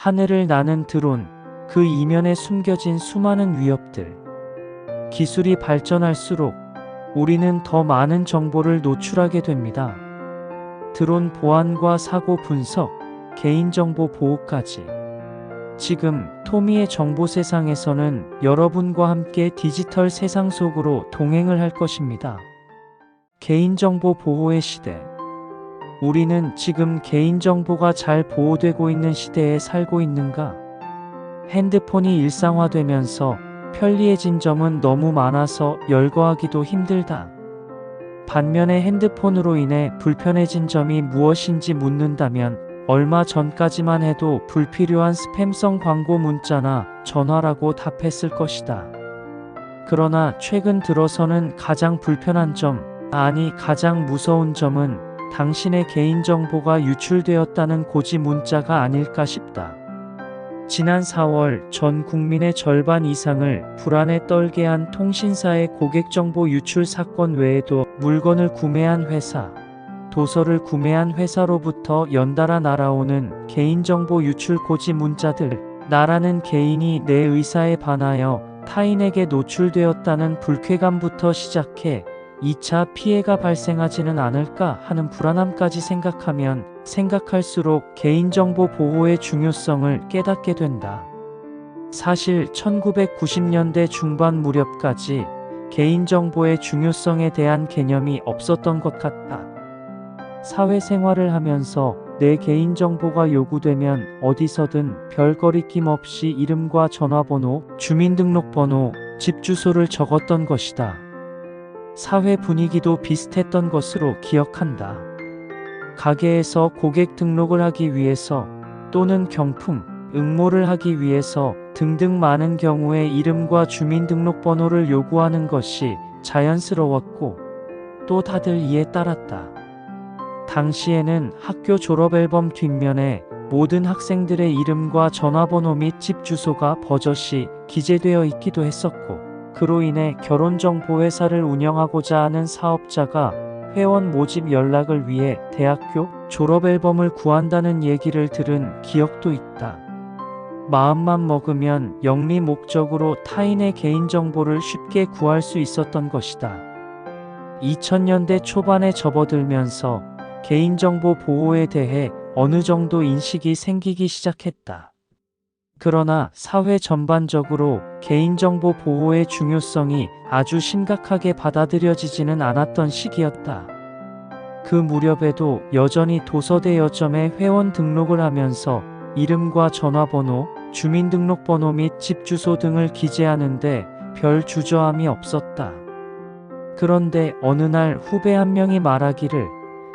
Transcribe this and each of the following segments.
하늘을 나는 드론, 그 이면에 숨겨진 수많은 위협들. 기술이 발전할수록 우리는 더 많은 정보를 노출하게 됩니다. 드론 보안과 사고 분석, 개인정보 보호까지. 지금 토미의 정보 세상에서는 여러분과 함께 디지털 세상 속으로 동행을 할 것입니다. 개인정보 보호의 시대. 우리는 지금 개인정보가 잘 보호되고 있는 시대에 살고 있는가? 핸드폰이 일상화되면서 편리해진 점은 너무 많아서 열거하기도 힘들다. 반면에 핸드폰으로 인해 불편해진 점이 무엇인지 묻는다면 얼마 전까지만 해도 불필요한 스팸성 광고 문자나 전화라고 답했을 것이다. 그러나 최근 들어서는 가장 불편한 점, 아니 가장 무서운 점은 당신의 개인정보가 유출되었다는 고지 문자가 아닐까 싶다. 지난 4월 전 국민의 절반 이상을 불안에 떨게 한 통신사의 고객정보 유출 사건 외에도 물건을 구매한 회사, 도서를 구매한 회사로부터 연달아 날아오는 개인정보 유출 고지 문자들, 나라는 개인이 내 의사에 반하여 타인에게 노출되었다는 불쾌감부터 시작해 2차 피해가 발생하지는 않을까 하는 불안함까지 생각하면 생각할수록 개인정보 보호의 중요성을 깨닫게 된다. 사실 1990년대 중반 무렵까지 개인정보의 중요성에 대한 개념이 없었던 것 같다. 사회생활을 하면서 내 개인정보가 요구되면 어디서든 별거리낌 없이 이름과 전화번호, 주민등록번호, 집 주소를 적었던 것이다. 사회 분위기도 비슷했던 것으로 기억한다. 가게에서 고객 등록을 하기 위해서 또는 경품, 응모를 하기 위해서 등등 많은 경우에 이름과 주민등록번호를 요구하는 것이 자연스러웠고 또 다들 이에 따랐다. 당시에는 학교 졸업앨범 뒷면에 모든 학생들의 이름과 전화번호 및 집 주소가 버젓이 기재되어 있기도 했었고, 그로 인해 결혼정보회사를 운영하고자 하는 사업자가 회원 모집 연락을 위해 대학교 졸업앨범을 구한다는 얘기를 들은 기억도 있다. 마음만 먹으면 영리 목적으로 타인의 개인정보를 쉽게 구할 수 있었던 것이다. 2000년대 초반에 접어들면서 개인정보 보호에 대해 어느 정도 인식이 생기기 시작했다. 그러나 사회 전반적으로 개인정보 보호의 중요성이 아주 심각하게 받아들여지지는 않았던 시기였다. 그 무렵에도 여전히 도서대여점에 회원 등록을 하면서 이름과 전화번호, 주민등록번호 및 집 주소 등을 기재하는데 별 주저함이 없었다. 그런데 어느 날 후배 한 명이 말하기를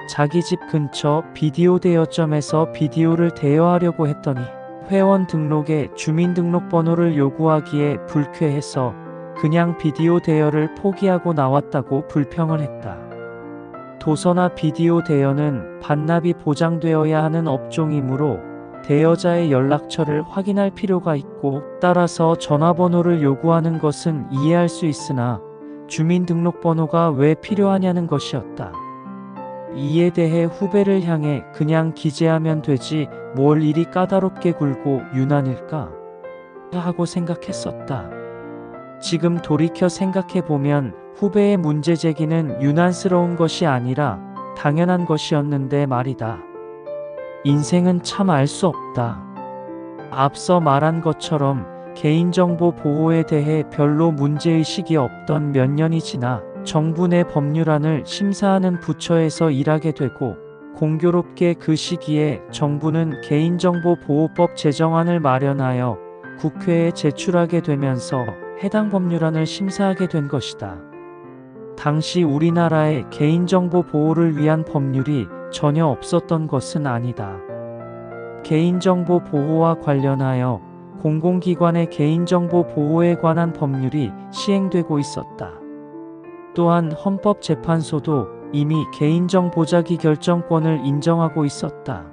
자기 집 근처 비디오 대여점에서 비디오를 대여하려고 했더니 회원 등록에 주민등록번호를 요구하기에 불쾌해서 그냥 비디오 대여를 포기하고 나왔다고 불평을 했다. 도서나 비디오 대여는 반납이 보장되어야 하는 업종이므로 대여자의 연락처를 확인할 필요가 있고, 따라서 전화번호를 요구하는 것은 이해할 수 있으나 주민등록번호가 왜 필요하냐는 것이었다. 이에 대해 후배를 향해 그냥 기재하면 되지 뭘 이리 까다롭게 굴고 유난일까 하고 생각했었다. 지금 돌이켜 생각해보면 후배의 문제 제기는 유난스러운 것이 아니라 당연한 것이었는데 말이다. 인생은 참 알 수 없다. 앞서 말한 것처럼 개인정보 보호에 대해 별로 문제의식이 없던 몇 년이 지나 정부 내 법률안을 심사하는 부처에서 일하게 되고, 공교롭게 그 시기에 정부는 개인정보보호법 제정안을 마련하여 국회에 제출하게 되면서 해당 법률안을 심사하게 된 것이다. 당시 우리나라에 개인정보 보호를 위한 법률이 전혀 없었던 것은 아니다. 개인정보 보호와 관련하여 공공기관의 개인정보 보호에 관한 법률이 시행되고 있었다. 또한 헌법재판소도 이미 개인정보자기 결정권을 인정하고 있었다.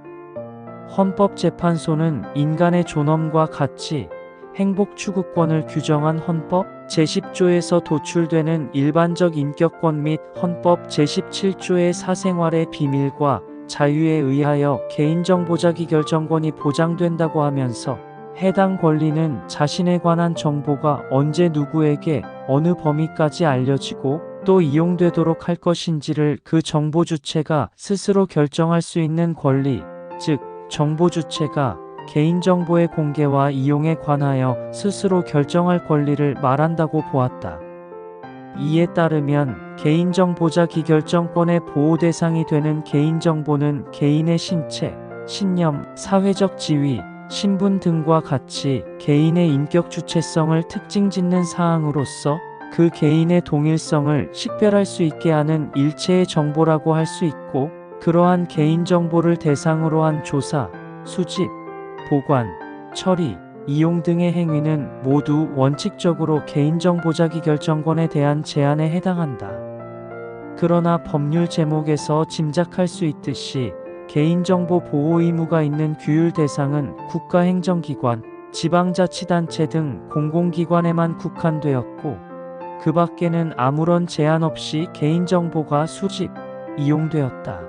헌법재판소는 인간의 존엄과 가치, 행복 추구권을 규정한 헌법 제10조에서 도출되는 일반적 인격권 및 헌법 제17조의 사생활의 비밀과 자유에 의하여 개인정보 자기결정권이 보장된다고 하면서 해당 권리는 자신에 관한 정보가 언제 누구에게 어느 범위까지 알려지고 또 이용되도록 할 것인지를 그 정보 주체가 스스로 결정할 수 있는 권리, 즉 정보 주체가 개인정보의 공개와 이용에 관하여 스스로 결정할 권리를 말한다고 보았다. 이에 따르면 개인정보 자기결정권의 보호 대상이 되는 개인정보는 개인의 신체, 신념, 사회적 지위, 신분 등과 같이 개인의 인격 주체성을 특징 짓는 사항으로서 그 개인의 동일성을 식별할 수 있게 하는 일체의 정보라고 할 수 있고, 그러한 개인정보를 대상으로 한 조사, 수집, 보관, 처리, 이용 등의 행위는 모두 원칙적으로 개인정보 자기결정권에 대한 제한에 해당한다. 그러나 법률 제목에서 짐작할 수 있듯이 개인정보 보호 의무가 있는 규율 대상은 국가행정기관, 지방자치단체 등 공공기관에만 국한되었고, 그 밖에는 아무런 제한 없이 개인정보가 수집, 이용되었다.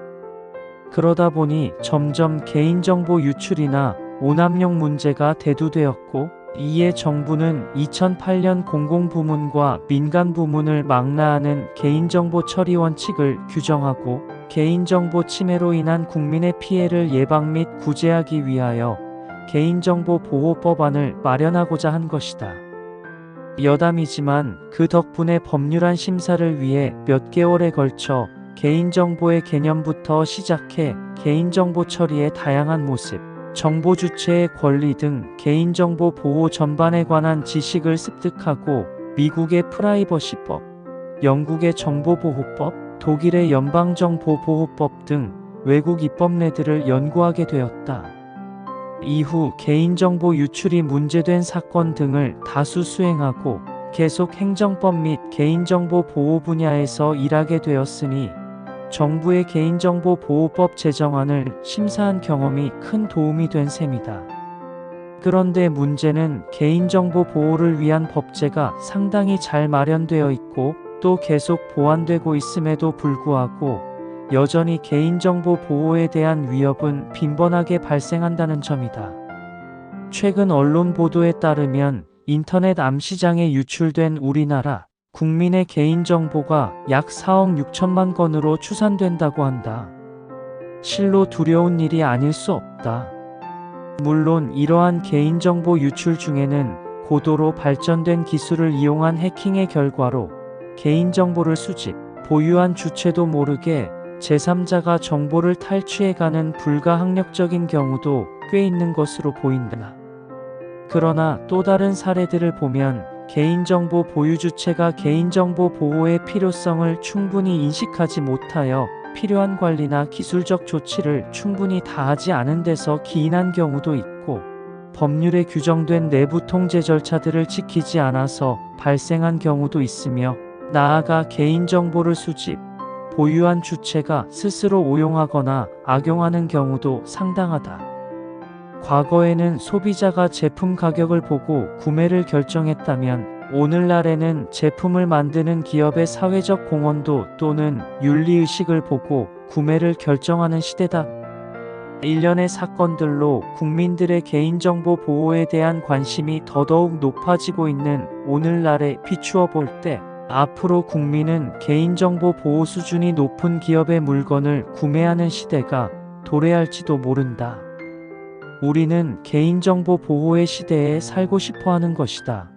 그러다 보니 점점 개인정보 유출이나 오남용 문제가 대두되었고, 이에 정부는 2008년 공공부문과 민간부문을 망라하는 개인정보 처리 원칙을 규정하고 개인정보 침해로 인한 국민의 피해를 예방 및 구제하기 위하여 개인정보 보호법안을 마련하고자 한 것이다. 여담이지만 그 덕분에 법률안 심사를 위해 몇 개월에 걸쳐 개인정보의 개념부터 시작해 개인정보 처리의 다양한 모습, 정보 주체의 권리 등 개인정보 보호 전반에 관한 지식을 습득하고 미국의 프라이버시법, 영국의 정보보호법, 독일의 연방정보보호법 등 외국 입법례들을 연구하게 되었다. 이후 개인정보 유출이 문제된 사건 등을 다수 수행하고 계속 행정법 및 개인정보 보호 분야에서 일하게 되었으니 정부의 개인정보 보호법 제정안을 심사한 경험이 큰 도움이 된 셈이다. 그런데 문제는 개인정보 보호를 위한 법제가 상당히 잘 마련되어 있고 또 계속 보완되고 있음에도 불구하고 여전히 개인정보 보호에 대한 위협은 빈번하게 발생한다는 점이다. 최근 언론 보도에 따르면 인터넷 암시장에 유출된 우리나라 국민의 개인정보가 약 4억 6천만 건으로 추산된다고 한다. 실로 두려운 일이 아닐 수 없다. 물론 이러한 개인정보 유출 중에는 고도로 발전된 기술을 이용한 해킹의 결과로 개인정보를 수집, 보유한 주체도 모르게 제3자가 정보를 탈취해가는 불가항력적인 경우도 꽤 있는 것으로 보인다. 그러나 또 다른 사례들을 보면 개인정보 보유 주체가 개인정보 보호의 필요성을 충분히 인식하지 못하여 필요한 관리나 기술적 조치를 충분히 다하지 않은 데서 기인한 경우도 있고, 법률에 규정된 내부 통제 절차들을 지키지 않아서 발생한 경우도 있으며, 나아가 개인정보를 수집, 보유한 주체가 스스로 오용하거나 악용하는 경우도 상당하다. 과거에는 소비자가 제품 가격을 보고 구매를 결정했다면 오늘날에는 제품을 만드는 기업의 사회적 공헌도 또는 윤리의식을 보고 구매를 결정하는 시대다. 일련의 사건들로 국민들의 개인정보 보호에 대한 관심이 더더욱 높아지고 있는 오늘날에 비추어 볼 때 앞으로 국민은 개인정보 보호 수준이 높은 기업의 물건을 구매하는 시대가 도래할지도 모른다. 우리는 개인정보 보호의 시대에 살고 싶어 하는 것이다.